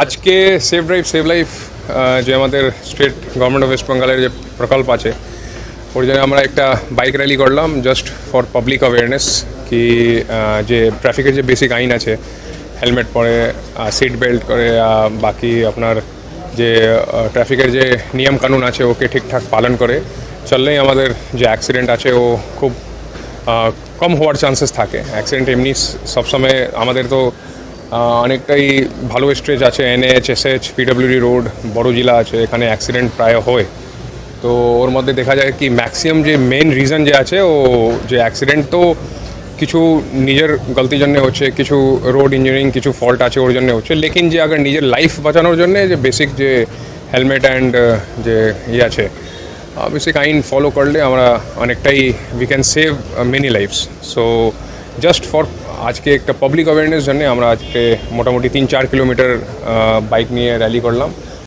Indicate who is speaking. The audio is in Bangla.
Speaker 1: আজকে সেভ ড্রাইভ সেভ লাইফ যে আমাদের স্টেট গভর্নমেন্ট অফ ওয়েস্ট বেঙ্গলের যে প্রকল্প আছে ওর জন্য আমরা একটা বাইক র্যালি করলাম জাস্ট ফর পাবলিক অ্যাওয়ারনেস কি যে ট্রাফিকের যে বেসিক আইন আছে হেলমেট পরে সিট বেল্ট করে বাকি আপনার যে ট্রাফিকের যে নিয়ম কানুন আছে ওকে ঠিকঠাক পালন করে চললেই আমাদের যে অ্যাক্সিডেন্ট আছে ও খুব কম হওয়ার চান্সেস থাকে। অ্যাক্সিডেন্ট এমনি সবসময় আমাদের তো অনেকটাই ভালো স্ট্রেচ আছে, NH, SH, PWD রোড বড় জেলা আছে, এখানে অ্যাক্সিডেন্ট প্রায় হয়। তো ওর মধ্যে দেখা যায় কি ম্যাক্সিমাম যে মেন রিজন যে আছে ও যে অ্যাক্সিডেন্ট তো কিছু নিজের গলতির জন্য হচ্ছে, কিছু রোড ইঞ্জিনিয়ারিং কিছু ফল্ট আছে ওর জন্য হচ্ছে, লেকিন যে আগে নিজের লাইফ বাঁচানোর জন্য যে বেসিক যে হেলমেট অ্যান্ড যে আছে বেসিক আইন ফলো করলে আমরা অনেকটাই we can save many lives. So just for আজকে একটা পাবলিক অ্যাওয়ারনেস জন্য আমরা আজকে মোটামুটি 3-4 কিলোমিটার বাইক নিয়ে র্যালি করলাম।